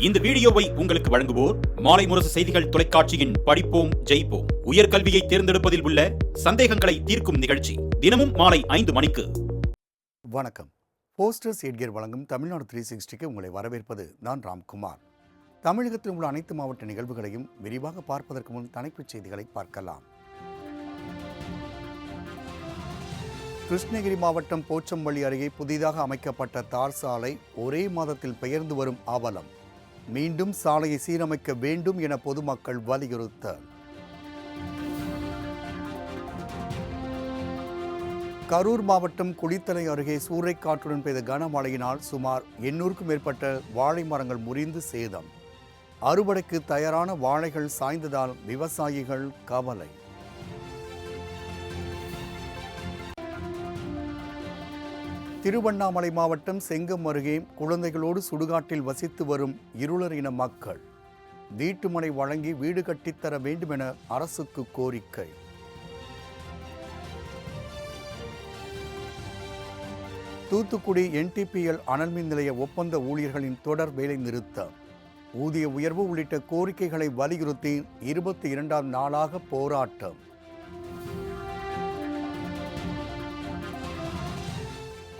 இந்த வீடியோவை உங்களுக்கு வழங்குவோர் மாலை முரசு செய்திகள் தொலைக்காட்சியின் படிப்போம் ஜெயிப்போம் உயர்கல்வியை தேர்ந்தெடுப்பதில் உள்ள சந்தேகங்களை தீர்க்கும் நிகழ்ச்சி தினமும் மாலை 5 மணிக்கு. வணக்கம். போஸ்டர்ஸ் எட்கர் வழங்கும் தமிழ்நாடு 360க்கு உங்களை வரவேற்பது நான் ராம்குமார். தமிழகத்தில் உள்ள அனைத்து மாவட்ட நிகழ்வுகளையும் விரிவாக பார்ப்பதற்கு முன் தலைப்புச் செய்திகளை பார்க்கலாம். கிருஷ்ணகிரி மாவட்டம் போச்சம்பள்ளி அருகே புதிதாக அமைக்கப்பட்ட தார் சாலை ஒரே மாதத்தில் பெயர்ந்து வரும் அவலம். மீண்டும் சாலையை சீரமைக்க வேண்டும் என பொதுமக்கள் வலியுறுத்தல். கரூர் மாவட்டம் குளித்தலை அருகே சூறைக்காற்றுடன் பெய்த கனமழையினால் சுமார் 800க்கும் மேற்பட்ட வாழை மரங்கள் முறிந்து சேதம். அறுவடைக்கு தயாரான வாழைகள் சாய்ந்ததால் விவசாயிகள் கவலை. திருவண்ணாமலை மாவட்டம் செங்கம் அருகே குழந்தைகளோடு சுடுகாட்டில் வசித்து வரும் இருளர் இன மக்கள். வீட்டுமனை வழங்கி வீடு கட்டித்தர வேண்டும் என அரசுக்கு கோரிக்கை. தூத்துக்குடி NTPL அனல்மின் நிலைய ஒப்பந்த ஊழியர்களின் தொடர் வேலை நிறுத்தம். ஊதிய உயர்வு உள்ளிட்ட கோரிக்கைகளை வலியுறுத்தி 22ஆம் நாளாக போராட்டம்.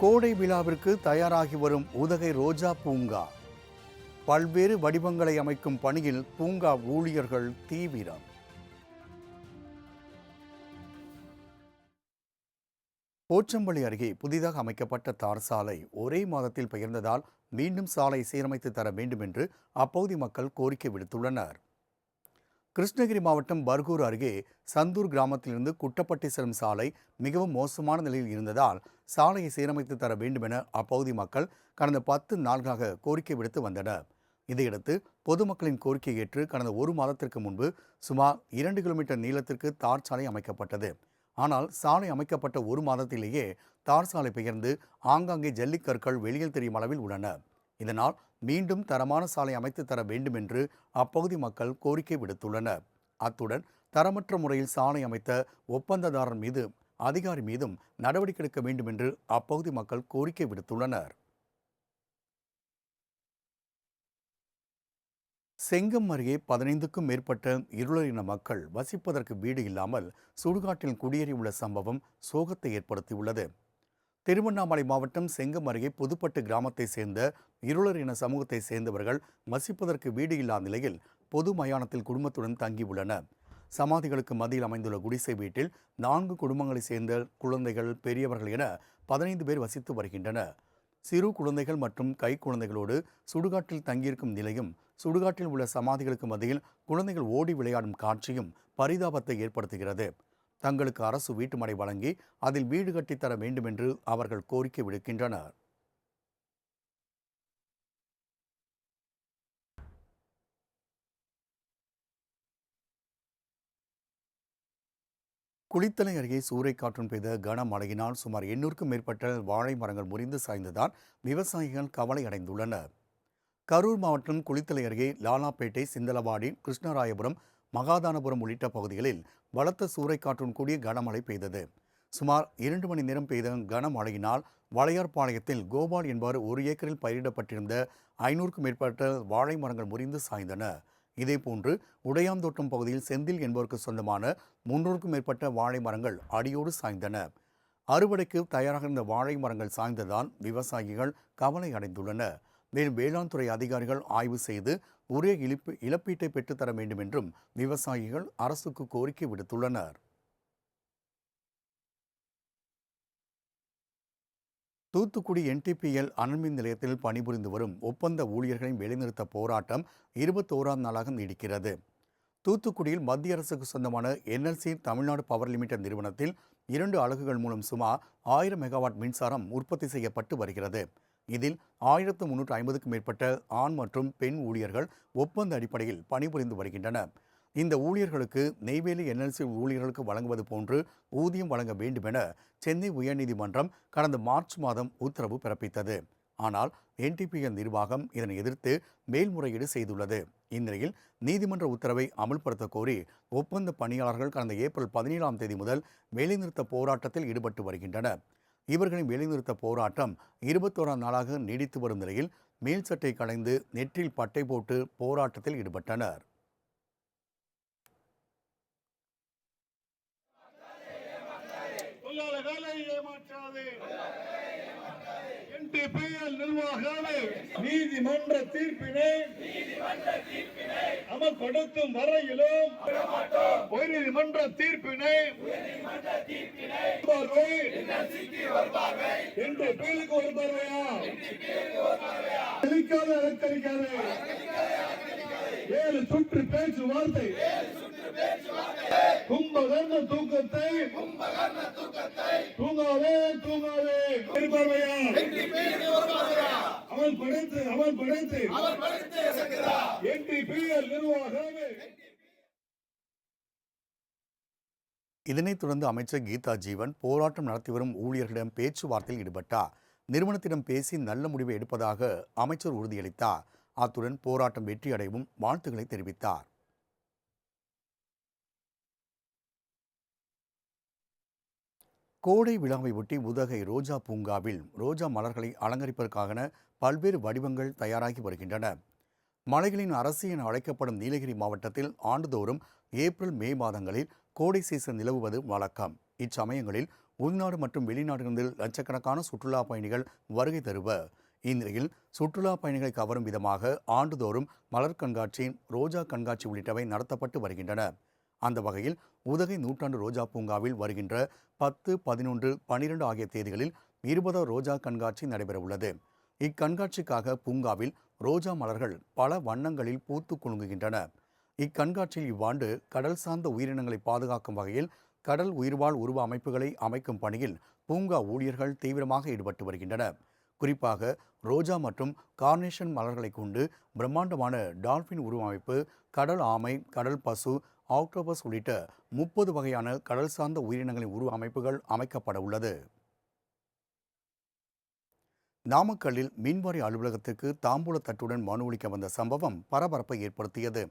கோடை விழாவிற்கு தயாராகி வரும் உதகை ரோஜா பூங்கா. பல்வேறு வடிவங்களை அமைக்கும் பணியில் பூங்கா ஊழியர்கள் தீவிரம். போச்சம்பள்ளி அருகே புதிதாக அமைக்கப்பட்ட தார் சாலை ஒரே மாதத்தில் பெயர்ந்ததால் மீண்டும் சாலை சீரமைத்து தர வேண்டும் என்று அப்பகுதி மக்கள் கோரிக்கை விடுத்துள்ளனர். கிருஷ்ணகிரி மாவட்டம் பர்கூர் அருகே சந்தூர் கிராமத்திலிருந்து குட்டப்பட்டி செல்லும் சாலை மிகவும் மோசமான நிலையில் இருந்ததால் சாலையை சீரமைத்து தர வேண்டும் என அப்பகுதி மக்கள் கடந்த 10 நாட்களாக கோரிக்கை விடுத்து வந்தனர். இதையடுத்து பொதுமக்களின் கோரிக்கை ஏற்று கடந்த 1 மாதத்திற்கு முன்பு சுமார் 2 கிலோமீட்டர் நீளத்திற்கு தார் சாலை அமைக்கப்பட்டது. ஆனால் சாலை அமைக்கப்பட்ட 1 மாதத்திலேயே தார் சாலை பெயர்ந்து ஆங்காங்கே ஜல்லிக்கற்கள் வெளியில் தெரியும் அளவில் உள்ளன. இதனால் மீண்டும் தரமான சாலை அமைத்து தர வேண்டும் என்று அப்பகுதி மக்கள் கோரிக்கை விடுத்துள்ளனர். அத்துடன் தரமற்ற முறையில் சாலை அமைத்த ஒப்பந்ததாரர் மீது அதிகாரி மீதும் நடவடிக்கை எடுக்க வேண்டும் என்று அப்பகுதி மக்கள் கோரிக்கை விடுத்துள்ளனர். செங்கம் அருகே 15க்கும் மேற்பட்ட இருளர் இன மக்கள் வசிப்பதற்கு வீடு இல்லாமல் சுடுகாட்டில் குடியேறியுள்ள சம்பவம் சோகத்தை ஏற்படுத்தியுள்ளது. திருவண்ணாமலை மாவட்டம் செங்கம் அருகே புதுப்பட்டு கிராமத்தை சேர்ந்த இருளர் இன சமூகத்தை சேர்ந்தவர்கள் வசிப்பதற்கு வீடு இல்லா நிலையில் பொது மயானத்தில் குடும்பத்துடன் தங்கியுள்ளனர். சமாதிகளுக்கு மத்தியில் அமைந்துள்ள குடிசை வீட்டில் 4 குடும்பங்களைச் சேர்ந்த குழந்தைகள், பெரியவர்கள் என 15 பேர் வசித்து வருகின்றனர். சிறு குழந்தைகள் மற்றும் கை குழந்தைகளோடு சுடுகாட்டில் தங்கியிருக்கும் நிலையும், சுடுகாட்டில் உள்ள சமாதிகளுக்கு மத்தியில் குழந்தைகள் ஓடி விளையாடும் காட்சியும் பரிதாபத்தை ஏற்படுத்துகிறது. தங்களுக்கு அரசு வீட்டுமனை வழங்கி அதில் வீடு கட்டித்தர வேண்டும் என்று அவர்கள் கோரிக்கை விடுக்கின்றனர். குளித்தலை அருகே சூறைக்காற்றுடன் பெய்த கனமழையினால் சுமார் 800க்கும் மேற்பட்ட வாழை மரங்கள் முறிந்து சாய்ந்ததால் விவசாயிகள் கவலை அடைந்துள்ளனர். கரூர் மாவட்டம் குளித்தலை அருகே லாலாப்பேட்டை, சிந்தலவாடி, கிருஷ்ணராயபுரம், மகாதானபுரம் உள்ளிட்ட பகுதிகளில் பலத்த சூறைக்காற்றுடன் கூடிய கனமழை பெய்தது. சுமார் 2 மணி நேரம் பெய்த கனமழையினால் வளையார்பாளையத்தில் கோபால் என்பவர் 1 ஏக்கரில் பயிரிடப்பட்டிருந்த 500க்கும் மேற்பட்ட வாழை மரங்கள் முறிந்து சாய்ந்தன. இதேபோன்று உடையாந்தோட்டம் பகுதியில் செந்தில் என்பவருக்கு சொந்தமான 300க்கும் மேற்பட்ட வாழை மரங்கள் அடியோடு சாய்ந்தன. அறுவடைக்கு தயாராக இருந்த வாழை மரங்கள் சாய்ந்ததால் விவசாயிகள் கவலை அடைந்துள்ளனர். மேலும் வேளாண் துறை அதிகாரிகள் ஆய்வு செய்து உரிய இழப்பீட்டை பெற்றுத்தர வேண்டும் என்றும் விவசாயிகள் அரசுக்கு கோரிக்கை விடுத்துள்ளனர். தூத்துக்குடி NTPL அனல்மின் நிலையத்தில் பணிபுரிந்து வரும் ஒப்பந்த ஊழியர்களின் வேலைநிறுத்த போராட்டம் 21ஆம் நாளாக நீடிக்கிறது. தூத்துக்குடியில் மத்திய அரசுக்கு சொந்தமான NLC தமிழ்நாடு பவர் லிமிடெட் நிறுவனத்தில் 2 அலகுகள் மூலம் சுமார் 1000 மெகாவாட் மின்சாரம் உற்பத்தி செய்யப்பட்டு வருகிறது. இதில் 1350க்கும் மேற்பட்ட ஆண் மற்றும் பெண் ஊழியர்கள் ஒப்பந்த அடிப்படையில் பணிபுரிந்து வருகின்றனர். இந்த ஊழியர்களுக்கு நெய்வேலி NLC ஊழியர்களுக்கு வழங்குவது போன்று ஊதியம் வழங்க வேண்டும் என சென்னை உயர்நீதிமன்றம் கடந்த மார்ச் மாதம் உத்தரவு பிறப்பித்தது. ஆனால் NTPL நிர்வாகம் இதனை எதிர்த்து மேல்முறையீடு செய்துள்ளது. இந்நிலையில் நீதிமன்ற உத்தரவை அமல்படுத்த கோரி ஒப்பந்த பணியாளர்கள் கடந்த ஏப்ரல் 17ஆம் தேதி முதல் வேலைநிறுத்த போராட்டத்தில் ஈடுபட்டு வருகின்றனர். இவர்களின் வேலைநிறுத்த போராட்டம் 21ஆம் நாளாக நீடித்து வரும் நிலையில் மேல் சட்டை களைந்து நெற்றில் பட்டை போட்டு போராட்டத்தில் ஈடுபட்டனர். நீதிமன்ற தீர்ப்பினை அமல்படுத்தும் வரையிலும் உயர்நீதிமன்ற தீர்ப்பினை என்று பேருக்கு ஒரு பார்வையா அலங்கரிக்காது 7 சுற்று பேச்சுவார்த்தை கும்பகர்ண தூக்கத்தை தூங்காதே பார்வையா அமல்படுத்து NTPL நிர்வாகமே. இதனைத் தொடர்ந்து அமைச்சர் கீதா ஜீவன் போராட்டம் நடத்தி வரும் ஊழியர்களிடம் பேச்சுவார்த்தையில் ஈடுபட்டார். நிறுவனத்திடம் பேசி நல்ல முடிவை எடுப்பதாக அமைச்சர் உறுதியளித்தார். அத்துடன் போராட்டம் வெற்றியடையவும் வாழ்த்துக்களை தெரிவித்தார். கோடை விழாவை ஒட்டி உதகை ரோஜா பூங்காவில் ரோஜா மலர்களை அலங்கரிப்பதற்கான பல்வேறு வடிவங்கள் தயாராகி வருகின்றன. மலைகளின் அரசு என அழைக்கப்படும் நீலகிரி மாவட்டத்தில் ஆண்டுதோறும் ஏப்ரல் மே மாதங்களில் கோடை சீசன் நிலவுவது வழக்கம். இச்சமயங்களில் உள்நாடு மற்றும் வெளிநாடுகளில் லட்சக்கணக்கான சுற்றுலா பயணிகள் வருகை தருவர். இந்நிலையில் சுற்றுலா பயணிகளை கவரும் விதமாக ஆண்டுதோறும் மலர் கண்காட்சி, ரோஜா கண்காட்சி உள்ளிட்டவை நடத்தப்பட்டு வருகின்றன. அந்த வகையில் உதகை நூற்றாண்டு ரோஜா பூங்காவில் வருகின்ற 10, 11, 12 ஆகிய தேதிகளில் 20வது ரோஜா கண்காட்சி நடைபெறவுள்ளது. இக்கண்காட்சிக்காக பூங்காவில் ரோஜா மலர்கள் பல வண்ணங்களில் பூத்து குலுங்குகின்றன. இக்கண்காட்சியில் இவ்வாண்டு கடல் சார்ந்த உயிரினங்களை பாதுகாக்கும் வகையில் கடல் உயிர்வாழ் உருவ அமைப்புகளை அமைக்கும் பணியில் பூங்கா ஊழியர்கள் தீவிரமாக ஈடுபட்டு வருகின்றனர். குறிப்பாக ரோஜா மற்றும் கார்னேஷன் மலர்களை கொண்டு பிரம்மாண்டமான டால்பின் உருவமைப்பு, கடல் ஆமை, கடல் பசு, ஆக்டோபஸ் உள்ளிட்ட 30 வகையான கடல் சார்ந்த உயிரினங்களின் உருவ அமைப்புகள் அமைக்கப்பட உள்ளது. நாமக்கல்லில் மின்வாரிய அலுவலகத்திற்கு தாம்பூல தட்டுடன் மனு அளிக்க வந்த சம்பவம் பரபரப்பை ஏற்படுத்தியது.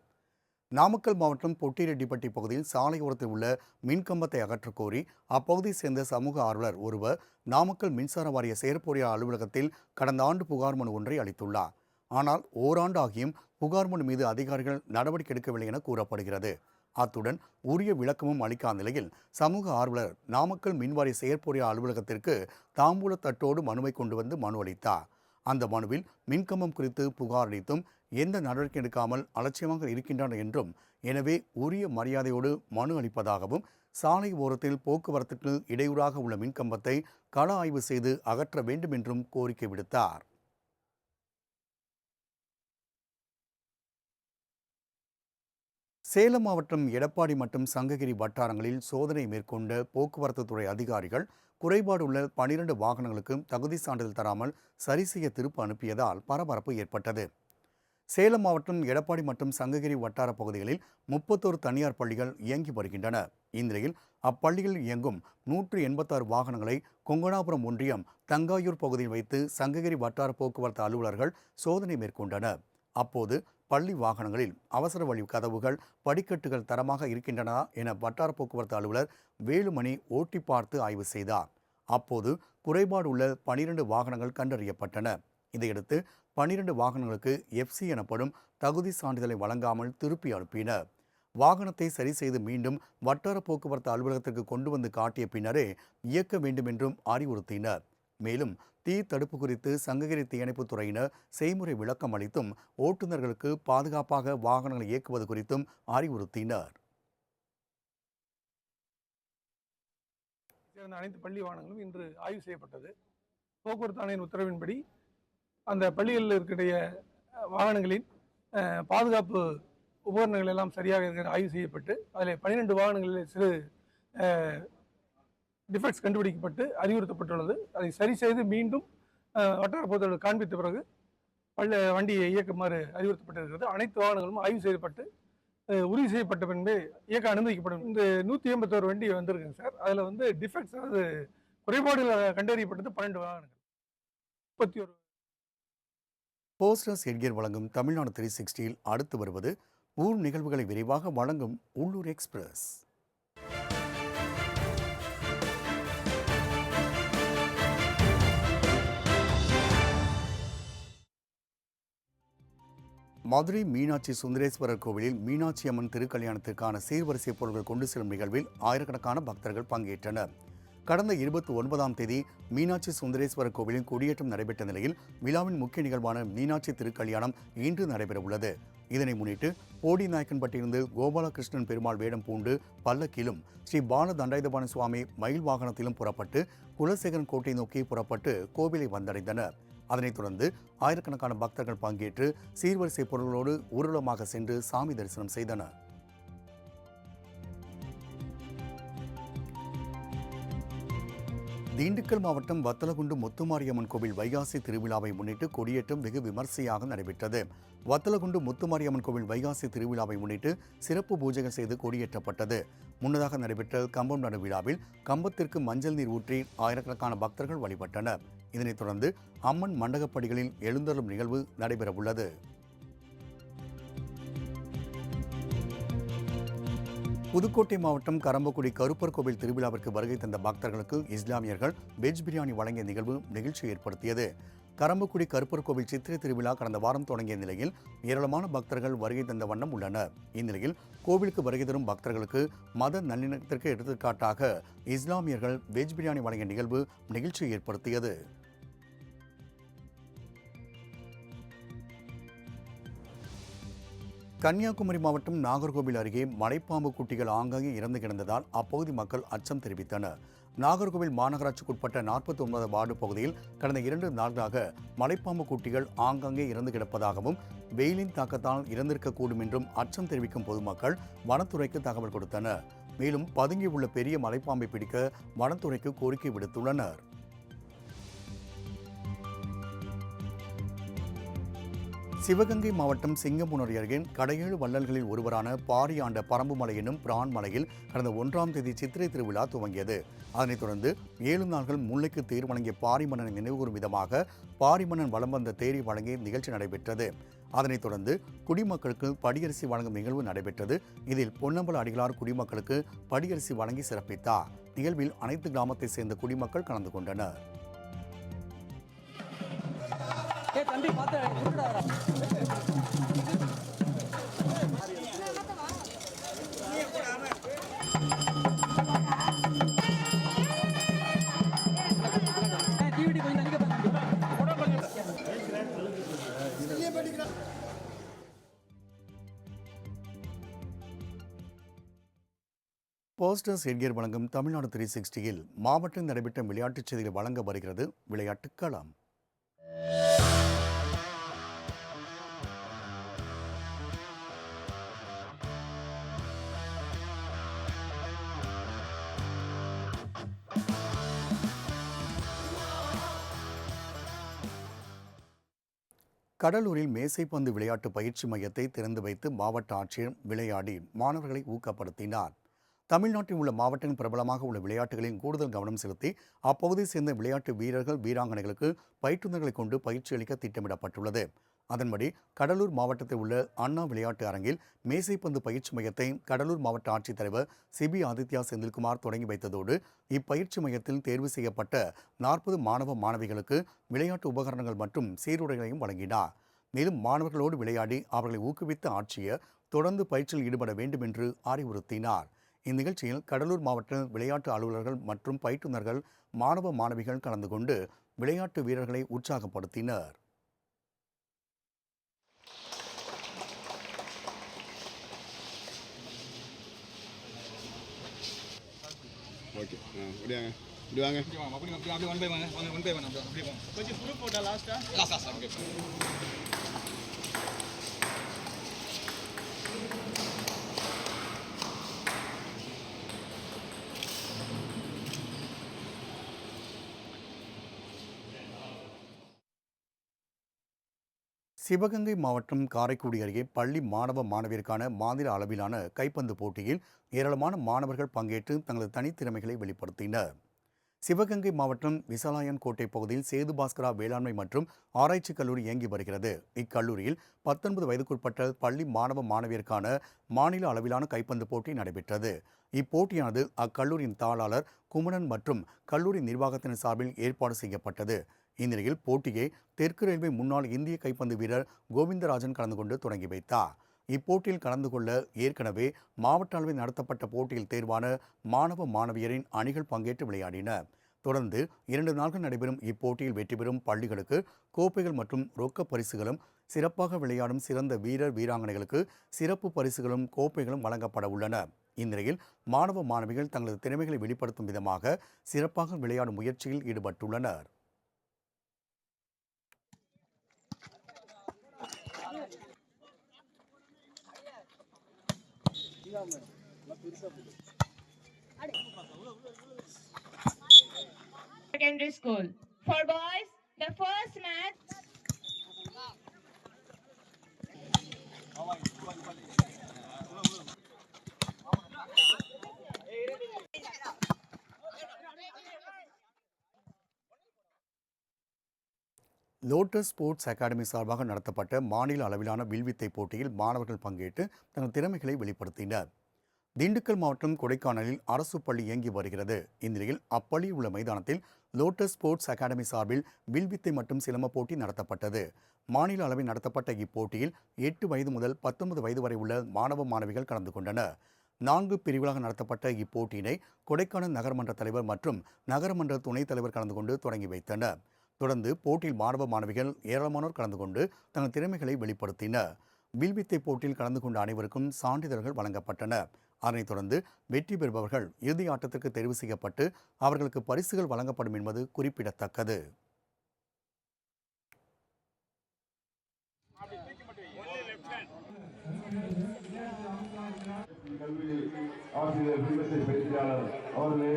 நாமக்கல் மாவட்டம் பொட்டிரெட்டிப்பட்டி பகுதியில் சாலையோரத்தில் உள்ள மின்கம்பத்தை அகற்றக் கோரி அப்பகுதியை சேர்ந்த சமூக ஆர்வலர் ஒருவர் நாமக்கல் மின்சார வாரிய செயற்பொறியாளர் அலுவலகத்தில் கடந்த ஆண்டு புகார் மனு ஒன்றை அளித்துள்ளார். ஆனால் ஓராண்டு ஆகியும் புகார் மனு மீது அதிகாரிகள் நடவடிக்கை எடுக்கவில்லை என கூறப்படுகிறது. அத்துடன் உரிய விளக்கமும் அளிக்காத நிலையில் சமூக ஆர்வலர் நாமக்கல் மின்வாரிய செயற்பொறியாளர் அலுவலகத்திற்கு தாம்பூல தட்டோடு மனுவை கொண்டு வந்து மனு அளித்தார். அந்த மனுவில் மின்கம்பம் குறித்து புகார் அளித்தும் எந்த நடவடிக்கை எடுக்காமல் அலட்சியமாக இருக்கின்றனர் என்றும், எனவே உரிய மரியாதையோடு மனு அளிப்பதாகவும், சாலை ஓரத்தில் போக்குவரத்துக்கு இடையூறாக உள்ள மின்கம்பத்தை கள ஆய்வு செய்து அகற்ற வேண்டும் என்றும் கோரிக்கை விடுத்தார். சேலம் மாவட்டம் எடப்பாடி மற்றும் சங்ககிரி வட்டாரங்களில் சோதனை மேற்கொண்ட போக்குவரத்து துறை அதிகாரிகள் குறைபாடு உள்ள 12 வாகனங்களுக்கு தகுதி சான்றிதழ் தராமல் சரி செய்ய திருப்பு அனுப்பியதால் பரபரப்பு ஏற்பட்டது. சேலம் மாவட்டம் எடப்பாடி மற்றும் சங்ககிரி வட்டார பகுதிகளில் 31 தனியார் பள்ளிகள் இயங்கி வருகின்றன. இந்நிலையில் அப்பள்ளிகளில் இயங்கும் 186 வாகனங்களை கொங்கணாபுரம் ஒன்றியம் தங்காயூர் பகுதியில் வைத்து சங்ககிரி வட்டார போக்குவரத்து அலுவலர்கள் சோதனை மேற்கொண்டனர். அப்போது பள்ளி வாகனங்களில் அவசர வழி கதவுகள், படிக்கட்டுகள் தரமாக இருக்கின்றன என வட்டார போக்குவரத்து அலுவலர் வேலுமணி ஓட்டி பார்த்து ஆய்வு செய்தார். அப்போது குறைபாடு உள்ள 12 வாகனங்கள் கண்டறியப்பட்டன. இதையடுத்து 12 வாகனங்களுக்கு FC எனப்படும் தகுதி சான்றிதழை வழங்காமல் திருப்பி அனுப்பினர். வாகனத்தை சரி செய்து மீண்டும் வட்டார போக்குவரத்து அலுவலகத்திற்கு கொண்டு வந்து காட்டிய பின்னரே இயக்க வேண்டும் என்றும் அறிவுறுத்தினர். மேலும் தீ தடுப்பு குறித்து சங்ககிரி தீயணைப்புத் துறையினர் செய்முறை விளக்கம் அளித்தும் ஓட்டுநர்களுக்கு பாதுகாப்பாக வாகனங்களை இயக்குவது குறித்தும் அறிவுறுத்தினர். அனைத்து பள்ளி வாகனங்களும் இன்று ஆய்வு செய்யப்பட்டது. போக்குவரத்து ஆணையின் உத்தரவின்படி அந்த பள்ளிகளில் இருக்கக்கூடிய வாகனங்களின் பாதுகாப்பு உபகரணங்கள் எல்லாம் சரியாக ஆய்வு செய்யப்பட்டு அதில் 12 வாகனங்களில் சிறு டிஃபெக்ட்ஸ் கண்டுபிடிக்கப்பட்டு அறிவுறுத்தப்பட்டுள்ளது. அதை சரி செய்து மீண்டும் வட்டார போக்குவரத்து காண்பித்த பிறகு வண்டியை இயக்குமாறு அறிவுறுத்தப்பட்டிருக்கிறது. அனைத்து வாகனங்களும் ஆய்வு செய்யப்பட்டு உறுதி செய்யப்பட்ட பின்பே இயக்க அனுமதிக்கப்படும். இந்த 181 வண்டி வந்திருக்குங்க சார். அதில் டிஃபெக்ட்ஸ், அதாவது குறைபாடுகள் கண்டறியப்பட்டது 12 வாகனங்கள். 31 போஸ்டர்ஸ் எட்கர் வழங்கும் தமிழ்நாடு 360 அடுத்து வருவது ஊர் நிகழ்வுகளை விரைவாக வழங்கும் உள்ளூர் எக்ஸ்பிரஸ். மதுரை மீனாட்சி சுந்தரேஸ்வரர் கோவிலில் மீனாட்சி அம்மன் திருக்கல்யாணத்திற்கான சீர்வரிசை பொருட்கள் கொண்டு செல்லும் நிகழ்வில் ஆயிரக்கணக்கான பக்தர்கள் பங்கேற்றனர். கடந்த 29ஆம் தேதி மீனாட்சி சுந்தரேஸ்வரர் கோவிலில் கொடியேற்றம் நடைபெற்ற நிலையில் விழாவின் முக்கிய நிகழ்வான மீனாட்சி திருக்கல்யாணம் இன்று நடைபெறவுள்ளது. இதனை முன்னிட்டு போடிநாயக்கன்பட்டியிலிருந்து கோபாலகிருஷ்ணன் பெருமாள் வேடம் பூண்டு பல்லக்கிலும் ஸ்ரீ பால தண்டாயுதபாணி சுவாமி மயில் வாகனத்திலும் புறப்பட்டு குலசேகரன் கோட்டை நோக்கி புறப்பட்டு கோவிலை வந்தடைந்தனர். அதனைத் தொடர்ந்து ஆயிரக்கணக்கான பக்தர்கள் பங்கேற்று சீர்வரிசை பொருள்களோடு ஊர்வலமாக சென்று சாமி தரிசனம் செய்தனர். திண்டுக்கல் மாவட்டம் வத்தலகுண்டு முத்துமாரியம்மன் கோவில் வைகாசி திருவிழாவை முன்னிட்டு கொடியேற்றம் வெகு விமர்சையாக நடைபெற்றது. வத்தலகுண்டு முத்துமாரியம்மன் கோவில் வைகாசி திருவிழாவை முன்னிட்டு சிறப்பு பூஜைகள் செய்து கொடியேற்றப்பட்டது. முன்னதாக நடைபெற்ற கம்பம் நடு விழாவில் கம்பத்திற்கு மஞ்சள் நீர் ஊற்றி ஆயிரக்கணக்கான பக்தர்கள் வழிபட்டனர். இதனைத் தொடர்ந்து அம்மன் மண்டகப்படிகளில் எழுந்தருளும் நிகழ்வு நடைபெறவுள்ளது. புதுக்கோட்டை மாவட்டம் கரம்பக்குடி கருப்பர் கோவில் திருவிழாவிற்கு வருகை தந்த பக்தர்களுக்கு இஸ்லாமியர்கள் வெஜ் பிரியாணி வழங்கிய நிகழ்வு நெகிழ்ச்சி ஏற்படுத்தியது. கரம்பக்குடி கருப்பர் கோவில் சித்திரை திருவிழா கடந்த வாரம் தொடங்கிய நிலையில் ஏராளமான பக்தர்கள் வருகை தந்த வண்ணம் உள்ளனர். இந்நிலையில் கோவிலுக்கு வருகை தரும் பக்தர்களுக்கு மத நல்லிணக்கத்திற்கு எடுத்துக்காட்டாக இஸ்லாமியர்கள் வெஜ் பிரியாணி வழங்கிய நிகழ்வு நெகிழ்ச்சி ஏற்படுத்தியது. கன்னியாகுமரி மாவட்டம் நாகர்கோவில் அருகே மலைப்பாம்பு குட்டிகள் ஆங்காங்கே இறந்து கிடந்ததால் அப்பகுதி மக்கள் அச்சம் தெரிவித்தனர். நாகர்கோவில் மாநகராட்சிக்குட்பட்ட 49 வார்டு பகுதியில் கடந்த 2 நாட்களாக மலைப்பாம்பு குட்டிகள் ஆங்காங்கே இறந்து கிடப்பதாகவும் வெயிலின் தாக்கத்தால் இறந்திருக்கக்கூடும் என்றும் அச்சம் தெரிவிக்கும் பொதுமக்கள் வனத்துறைக்கு தகவல் கொடுத்தனர். மேலும் பதுங்கியுள்ள பெரிய மலைப்பாம்பை பிடிக்க வனத்துறைக்கு கோரிக்கை விடுத்துள்ளனர். சிவகங்கை மாவட்டம் சிங்கம்புணரி அருகே கடையேழு வள்ளல்களில் ஒருவரான பாரி ஆண்ட பரம்புமலை என்னும் பிரான் மலையில் கடந்த 1ஆம் தேதி சித்திரை திருவிழா துவங்கியது. அதனைத் தொடர்ந்து 7 நாட்கள் முல்லைக்கு தேர் வழங்கிய பாரி மன்னனை நினைவுகூரும் விதமாக பாரி மன்னன் வலம் வந்த தேரை வழங்கிய நிகழ்ச்சி நடைபெற்றது. அதனைத் தொடர்ந்து குடிமக்களுக்கு படியரிசி வழங்கும் நிகழ்வு நடைபெற்றது. இதில் பொன்னம்பல அடிகளார் குடிமக்களுக்கு படியரிசி வழங்கி சிறப்பித்தார். நிகழ்வில் அனைத்து கிராமத்தைச் சேர்ந்த குடிமக்கள் கலந்து கொண்டனர். போஸ்டர்ஸ் என்கியர் வழங்கும் தமிழ்நாடு 360யில் மாவட்டத்தில் நடைபெற்ற விளையாட்டுச் செய்திகளை வழங்க வருகிறது விளையாட்டுக் களம். கடலூரில் மேசைப்பந்து விளையாட்டு பயிற்சி மையத்தை திறந்து வைத்து மாவட்ட ஆட்சியர் விளையாடி மாணவர்களை ஊக்கப்படுத்தினார். தமிழ்நாட்டில் உள்ள மாவட்டங்கள் பிரபலமாக உள்ள விளையாட்டுகளில் கூடுதல் கவனம் செலுத்தி அப்பகுதியை சேர்ந்த விளையாட்டு வீரர்கள் வீராங்கனைகளுக்கு பயிற்றுநர்களை கொண்டு பயிற்சி அளிக்க திட்டமிடப்பட்டுள்ளது. அதன்படி கடலூர் மாவட்டத்தில் உள்ள அண்ணா விளையாட்டு அரங்கில் மேசைப்பந்து பயிற்சி மையத்தை கடலூர் மாவட்ட ஆட்சித்தலைவர் சிபி ஆதித்யா செந்தில்குமார் தொடங்கி வைத்ததோடு இப்பயிற்சி மையத்தில் தேர்வு செய்யப்பட்ட 40 மாணவ மாணவிகளுக்கு விளையாட்டு உபகரணங்கள் மற்றும் சீருடைகளையும் வழங்கினார். மேலும் மாணவர்களோடு விளையாடி அவர்களை ஊக்குவித்த ஆட்சியர் தொடர்ந்து பயிற்சியில் ஈடுபட வேண்டும் என்று அறிவுறுத்தினார். இந்நிகழ்ச்சியில் கடலூர் மாவட்ட விளையாட்டு அலுவலர்கள் மற்றும் பயிற்றுநர்கள் மாணவ மாணவிகள் கலந்து கொண்டு விளையாட்டு வீரர்களை உற்சாகப்படுத்தினர். ஓகே இப்படி வாங்க கொஞ்சம் குரூப் போட்டா லாஸ்டா ஓகே. சிவகங்கை மாவட்டம் காரைக்குடி அருகே பள்ளி மாணவ மாணவியருக்கான மாநில அளவிலான கைப்பந்து போட்டியில் ஏராளமான மாணவர்கள் பங்கேற்று தங்களது தனித்திறமைகளை வெளிப்படுத்தினர். சிவகங்கை மாவட்டம் விசாலாயன் கோட்டை பகுதியில் சேது பாஸ்கரா வேளாண்மை மற்றும் ஆராய்ச்சி கல்லூரி இயங்கி வருகிறது. இக்கல்லூரியில் 19 வயதுக்குட்பட்ட பள்ளி மாணவ மாணவியருக்கான மாநில அளவிலான கைப்பந்து போட்டி நடைபெற்றது. இப்போட்டியானது அக்கல்லூரியின் தாளாளர் குமணன் மற்றும் கல்லூரி நிர்வாகத்தினர் சார்பில் ஏற்பாடு செய்யப்பட்டது. இந்நிலையில் போட்டியை தெற்கு ரயில்வே முன்னாள் இந்திய கைப்பந்து வீரர் கோவிந்தராஜன் கலந்து கொண்டு தொடங்கி வைத்தார். இப்போட்டியில் கலந்து கொள்ள ஏற்கனவே மாவட்ட அளவில் நடத்தப்பட்ட போட்டியில் தேர்வான மாணவ மாணவியரின் அணிகள் பங்கேற்று விளையாடின. தொடர்ந்து 2 நாட்கள் நடைபெறும் இப்போட்டியில் வெற்றி பெறும் பள்ளிகளுக்கு கோப்பைகள் மற்றும் ரொக்க பரிசுகளும், சிறப்பாக விளையாடும் சிறந்த வீரர் வீராங்கனைகளுக்கு சிறப்பு பரிசுகளும் கோப்பைகளும் வழங்கப்பட உள்ளன. இந்நிலையில் மாணவ மாணவிகள் தங்களது திறமைகளை வெளிப்படுத்தும் விதமாக சிறப்பாக விளையாடும் முயற்சியில் ஈடுபட்டுள்ளனர். Secondary school. For boys, the first match. Lotus sports academy சார்பாக நடத்தப்பட்ட மாநில அளவிலான வில்வித்தை போட்டியில் மாணவர்கள் பங்கேற்று தங்கள் திறமைகளை வெளிப்படுத்தினர். திண்டுக்கல் மாவட்டம் கொடைக்கானலில் அரசு பள்ளி இயங்கி வருகிறது. இந்நிலையில் அப்பள்ளியில் உள்ள மைதானத்தில் லோட்டஸ் ஸ்போர்ட்ஸ் அகாடமி சார்பில் வில்வித்தை மற்றும் சிலம்ப போட்டி நடத்தப்பட்டது. மாநில அளவில் நடத்தப்பட்ட இப்போட்டியில் 8 வயது முதல் 19 வயது வரை உள்ள மாணவ மாணவிகள் கலந்து கொண்டனர். 4 பிரிவுகளாக நடத்தப்பட்ட இப்போட்டியினை கொடைக்கானல் நகரமன்ற தலைவர் மற்றும் நகரமன்ற துணைத் தலைவர் கலந்து கொண்டு தொடங்கி வைத்தனர். தொடர்ந்து போட்டியில் மாணவ மாணவிகள் ஏராளமானோர் கலந்து கொண்டு தங்கள் திறமைகளை வெளிப்படுத்தினர். வில்வித்தை போட்டியில் கலந்து கொண்ட அனைவருக்கும் சான்றிதழ்கள் வழங்கப்பட்டன. அதனைத் தொடர்ந்து வெற்றி பெறுபவர்கள் இறுதி ஆட்டத்திற்கு தெரிவு செய்யப்பட்டு அவர்களுக்கு பரிசுகள் வழங்கப்படும் என்பது குறிப்பிடத்தக்கது. ஆசிரியர் விமர்சை பயிற்சியாளர் அவர்களே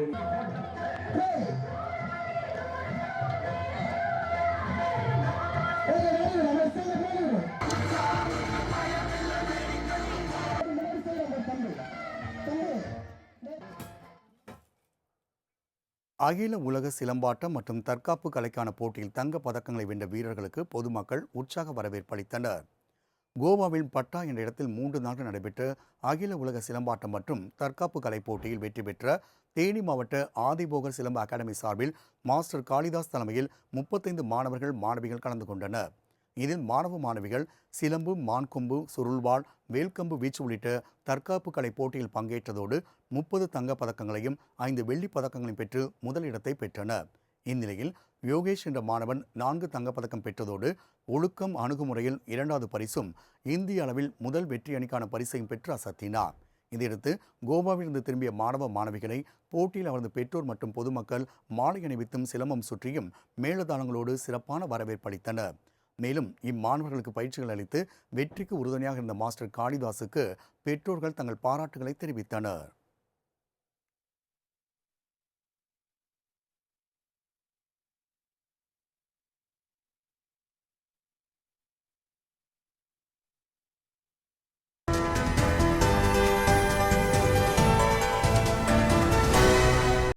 அகில உலக சிலம்பாட்டம் மற்றும் தற்காப்பு கலைக்கான போட்டியில் தங்க பதக்கங்களை வென்ற வீரர்களுக்கு பொதுமக்கள் உற்சாக வரவேற்பு அளித்தனர். கோவாவில் பட்டா என்ற இடத்தில் 3 நாட்கள் நடைபெற்ற அகில உலக சிலம்பாட்டம் மற்றும் தற்காப்பு கலை போட்டியில் வெற்றி பெற்ற தேனி மாவட்ட ஆதிபோகர் சிலம்ப அகாடமி சார்பில் மாஸ்டர் காளிதாஸ் தலைமையில் 35 மாணவர்கள் மாணவிகள் கலந்து கொண்டனர். இதில் மாணவ மாணவிகள் சிலம்பு, மான்கொம்பு, சுருள்வாள், வேல்கம்பு வீச்சு உள்ளிட்ட தற்காப்பு கலை போட்டியில் பங்கேற்றதோடு 30 தங்கப் பதக்கங்களையும் 5 வெள்ளிப் பதக்கங்களையும் பெற்று முதலிடத்தை பெற்றனர். இந்நிலையில் யோகேஷ் என்ற மாணவன் 4 தங்கப்பதக்கம் பெற்றதோடு ஒழுக்கம் அணுகுமுறையில் 2வது பரிசும், இந்திய அளவில் முதல் வெற்றி அணிக்கான பரிசையும் பெற்று அசத்தினார். இதையடுத்து கோவாவிலிருந்து திரும்பிய மாணவ மாணவிகளை போட்டியில் அவரது பெற்றோர் மற்றும் பொதுமக்கள் மாலை அணிவித்தும் சிலம்பம் சுற்றியும் மேளதாளங்களோடு சிறப்பான வரவேற்பு அளித்தனர். மேலும் இம்மாணவர்களுக்கு பயிற்சிகள் அளித்து வெற்றிக்கு உறுதுணையாக இருந்த மாஸ்டர் காளிதாஸுக்கு பெற்றோர்கள் தங்கள் பாராட்டுகளை தெரிவித்தனர்.